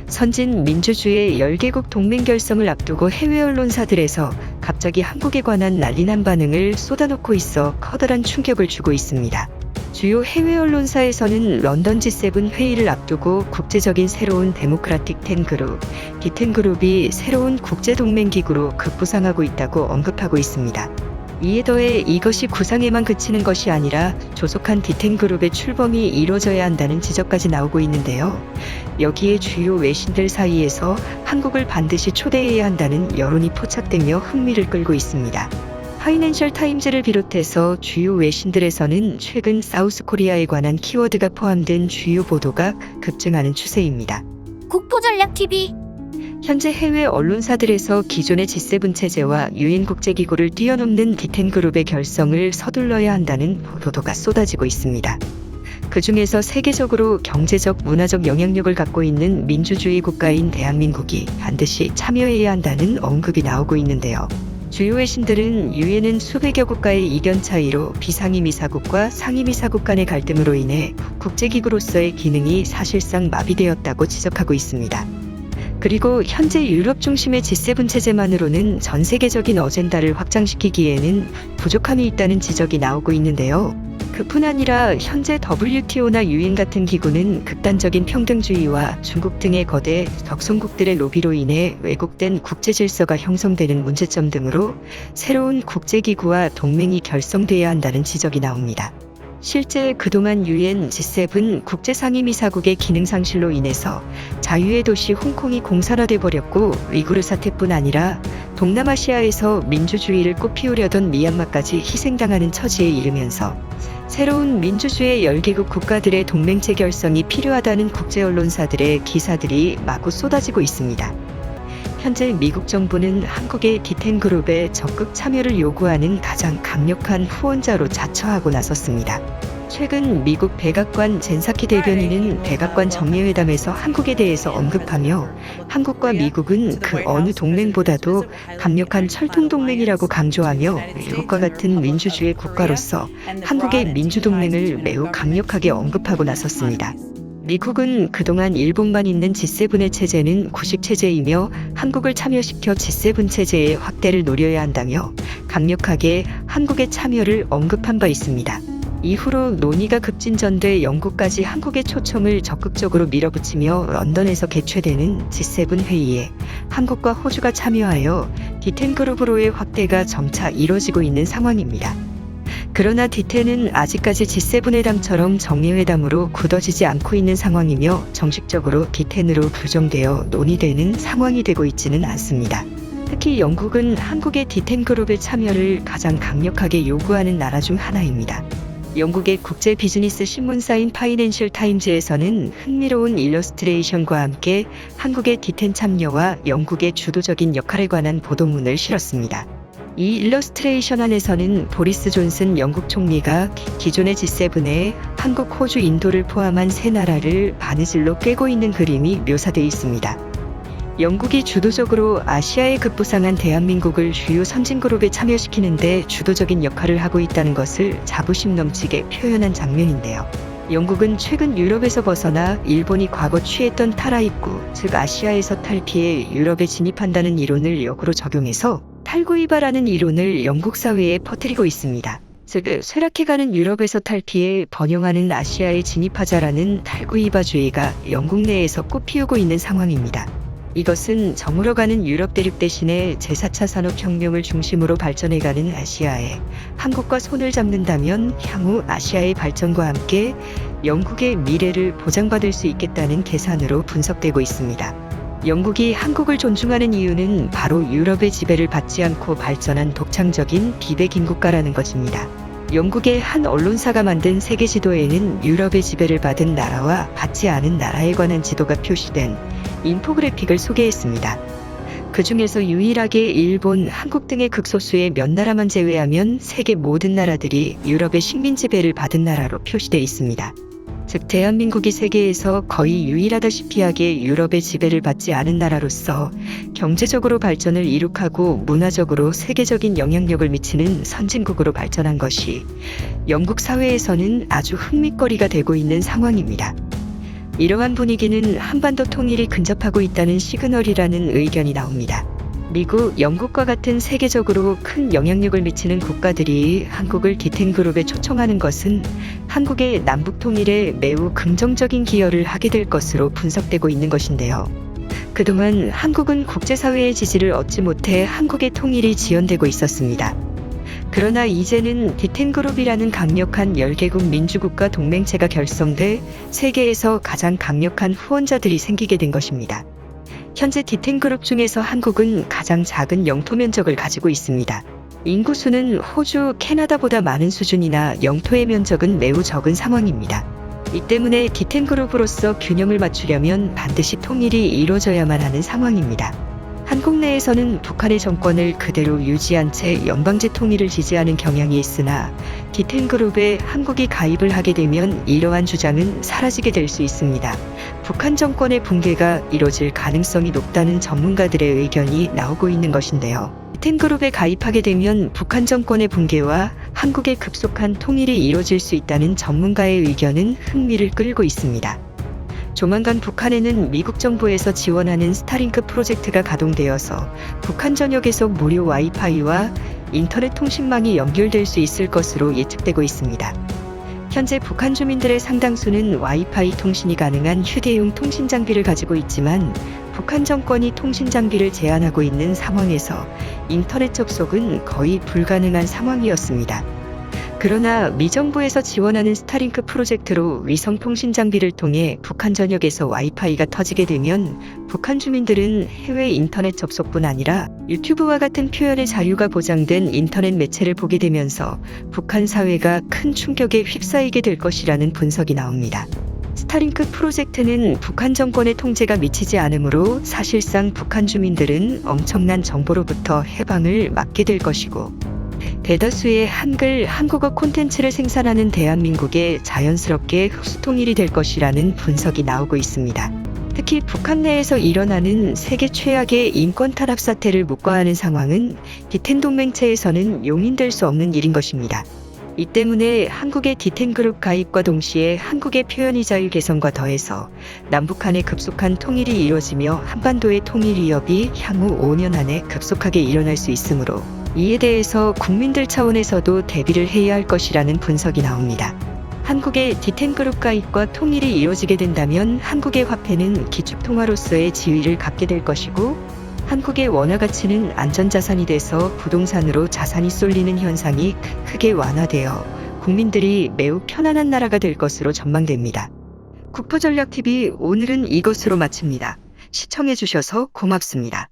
선진 민주주의 10개국 동맹 결성을 앞두고 해외 언론사들에서 갑자기 한국에 관한 난리난 반응을 쏟아놓고 있어 커다란 충격을 주고 있습니다. 주요 해외 언론사에서는 런던 G7 회의를 앞두고 국제적인 새로운 데모크라틱 10 그룹, D10 그룹이 새로운 국제동맹기구로 급부상하고 있다고 언급하고 있습니다. 이에 더해 이것이 구상에만 그치는 것이 아니라 조속한 D10 그룹의 출범이 이뤄져야 한다는 지적까지 나오고 있는데요. 여기에 주요 외신들 사이에서 한국을 반드시 초대해야 한다는 여론이 포착되며 흥미를 끌고 있습니다. 파이낸셜 타임즈를 비롯해서 주요 외신들에서는 최근 사우스코리아에 관한 키워드가 포함된 주요 보도가 급증하는 추세입니다. 국토전략TV 현재 해외 언론사들에서 기존의 G7 체제와 유엔 국제기구를 뛰어넘는 D10 그룹의 결성을 서둘러야 한다는 보도가 쏟아지고 있습니다. 그 중에서 세계적으로 경제적, 문화적 영향력을 갖고 있는 민주주의 국가인 대한민국이 반드시 참여해야 한다는 언급이 나오고 있는데요. 주요 외신들은 유엔은 수백여 국가의 이견 차이로 비상임이사국과 상임이사국 간의 갈등으로 인해 국제기구로서의 기능이 사실상 마비되었다고 지적하고 있습니다. 그리고 현재 유럽 중심의 G7 체제만으로는 전 세계적인 어젠다를 확장시키기에는 부족함이 있다는 지적이 나오고 있는데요. 그뿐 아니라 현재 WTO나 유엔 같은 기구는 극단적인 평등주의와 중국 등의 거대 적성국들의 로비로 인해 왜곡된 국제 질서가 형성되는 문제점 등으로 새로운 국제기구와 동맹이 결성돼야 한다는 지적이 나옵니다. 실제 그동안 유엔 G7 국제상임이사국의 기능 상실로 인해서 자유의 도시 홍콩이 공산화돼 버렸고, 위구르 사태뿐 아니라 동남아시아에서 민주주의를 꽃피우려던 미얀마까지 희생당하는 처지에 이르면서 새로운 민주주의 10개국 국가들의 동맹체 결성이 필요하다는 국제 언론사들의 기사들이 마구 쏟아지고 있습니다. 현재 미국 정부는 한국의 D10 그룹의 적극 참여를 요구하는 가장 강력한 후원자로 자처하고 나섰습니다. 최근 미국 백악관 젠사키 대변인은 백악관 정례회담에서 한국에 대해서 언급하며 한국과 미국은 그 어느 동맹보다도 강력한 철통동맹이라고 강조하며 미국과 같은 민주주의 국가로서 한국의 민주동맹을 매우 강력하게 언급하고 나섰습니다. 미국은 그동안 일본만 있는 G7의 체제는 구식체제이며 한국을 참여시켜 G7 체제의 확대를 노려야 한다며 강력하게 한국의 참여를 언급한 바 있습니다. 이후로 논의가 급진전돼 영국까지 한국의 초청을 적극적으로 밀어붙이며 런던에서 개최되는 G7 회의에 한국과 호주가 참여하여 D10 그룹으로의 확대가 점차 이뤄지고 있는 상황입니다. 그러나 D10은 아직까지 G7 회담처럼 정례회담으로 굳어지지 않고 있는 상황이며 정식적으로 D10으로 규정되어 논의되는 상황이 되고 있지는 않습니다. 특히 영국은 한국의 D10 그룹의 참여를 가장 강력하게 요구하는 나라 중 하나입니다. 영국의 국제 비즈니스 신문사인 파이낸셜 타임즈에서는 흥미로운 일러스트레이션과 함께 한국의 D10 참여와 영국의 주도적인 역할에 관한 보도문을 실었습니다. 이 일러스트레이션 안에서는 보리스 존슨 영국 총리가 기존의 G7에 한국, 호주, 인도를 포함한 세 나라를 바느질로 꿰고 있는 그림이 묘사되어 있습니다. 영국이 주도적으로 아시아에 급부상한 대한민국을 주요 선진그룹에 참여시키는 데 주도적인 역할을 하고 있다는 것을 자부심 넘치게 표현한 장면인데요. 영국은 최근 유럽에서 벗어나 일본이 과거 취했던 탈아입구, 즉 아시아에서 탈피해 유럽에 진입한다는 이론을 역으로 적용해서 탈구이바라는 이론을 영국 사회에 퍼뜨리고 있습니다. 즉, 쇠락해가는 유럽에서 탈피해 번영하는 아시아에 진입하자라는 탈구이바주의가 영국 내에서 꽃피우고 있는 상황입니다. 이것은 저물어가는 유럽 대륙 대신에 제4차 산업혁명을 중심으로 발전해가는 아시아에 한국과 손을 잡는다면 향후 아시아의 발전과 함께 영국의 미래를 보장받을 수 있겠다는 계산으로 분석되고 있습니다. 영국이 한국을 존중하는 이유는 바로 유럽의 지배를 받지 않고 발전한 독창적인 비백인 국가라는 것입니다. 영국의 한 언론사가 만든 세계 지도에는 유럽의 지배를 받은 나라와 받지 않은 나라에 관한 지도가 표시된 인포그래픽을 소개했습니다. 그 중에서 유일하게 일본, 한국 등의 극소수의 몇 나라만 제외하면 세계 모든 나라들이 유럽의 식민 지배를 받은 나라로 표시되어 있습니다. 즉 대한민국이 세계에서 거의 유일하다시피 하게 유럽의 지배를 받지 않은 나라로서 경제적으로 발전을 이룩하고 문화적으로 세계적인 영향력을 미치는 선진국으로 발전한 것이 영국 사회에서는 아주 흥미거리가 되고 있는 상황입니다. 이러한 분위기는 한반도 통일이 근접하고 있다는 시그널이라는 의견이 나옵니다. 미국, 영국과 같은 세계적으로 큰 영향력을 미치는 국가들이 한국을 디텐그룹에 초청하는 것은 한국의 남북 통일에 매우 긍정적인 기여를 하게 될 것으로 분석되고 있는 것인데요. 그동안 한국은 국제사회의 지지를 얻지 못해 한국의 통일이 지연되고 있었습니다. 그러나 이제는 디텐그룹이라는 강력한 10개국 민주국가 동맹체가 결성돼 세계에서 가장 강력한 후원자들이 생기게 된 것입니다. 현재 디텐그룹 중에서 한국은 가장 작은 영토 면적을 가지고 있습니다. 인구수는 호주, 캐나다보다 많은 수준이나 영토의 면적은 매우 적은 상황입니다. 이 때문에 디텐그룹으로서 균형을 맞추려면 반드시 통일이 이루어져야만 하는 상황입니다. 한국 내에서는 북한의 정권을 그대로 유지한 채 연방제 통일을 지지하는 경향이 있으나 디텐그룹에 한국이 가입을 하게 되면 이러한 주장은 사라지게 될 수 있습니다. 북한 정권의 붕괴가 이뤄질 가능성이 높다는 전문가들의 의견이 나오고 있는 것인데요. 디텐그룹에 가입하게 되면 북한 정권의 붕괴와 한국의 급속한 통일이 이뤄질 수 있다는 전문가의 의견은 흥미를 끌고 있습니다. 조만간 북한에는 미국 정부에서 지원하는 스타링크 프로젝트가 가동되어서 북한 전역에서 무료 와이파이와 인터넷 통신망이 연결될 수 있을 것으로 예측되고 있습니다. 현재 북한 주민들의 상당수는 와이파이 통신이 가능한 휴대용 통신 장비를 가지고 있지만 북한 정권이 통신 장비를 제한하고 있는 상황에서 인터넷 접속은 거의 불가능한 상황이었습니다. 그러나 미 정부에서 지원하는 스타링크 프로젝트로 위성 통신 장비를 통해 북한 전역에서 와이파이가 터지게 되면 북한 주민들은 해외 인터넷 접속뿐 아니라 유튜브와 같은 표현의 자유가 보장된 인터넷 매체를 보게 되면서 북한 사회가 큰 충격에 휩싸이게 될 것이라는 분석이 나옵니다. 스타링크 프로젝트는 북한 정권의 통제가 미치지 않으므로 사실상 북한 주민들은 엄청난 정보로부터 해방을 막게 될 것이고 대다수의 한글, 한국어 콘텐츠를 생산하는 대한민국에 자연스럽게 흡수 통일이 될 것이라는 분석이 나오고 있습니다. 특히 북한 내에서 일어나는 세계 최악의 인권 탄압 사태를 묵과하는 상황은 디텐 동맹체에서는 용인될 수 없는 일인 것입니다. 이 때문에 한국의 디텐그룹 가입과 동시에 한국의 표현의 자유 개선과 더해서 남북한의 급속한 통일이 이루어지며 한반도의 통일 위협이 향후 5년 안에 급속하게 일어날 수 있으므로 이에 대해서 국민들 차원에서도 대비를 해야 할 것이라는 분석이 나옵니다. 한국의 디텐그룹 가입과 통일이 이루어지게 된다면 한국의 화폐는 기축통화로서의 지위를 갖게 될 것이고 한국의 원화 가치는 안전자산이 돼서 부동산으로 자산이 쏠리는 현상이 크게 완화되어 국민들이 매우 편안한 나라가 될 것으로 전망됩니다. 국토전략TV 오늘은 이것으로 마칩니다. 시청해주셔서 고맙습니다.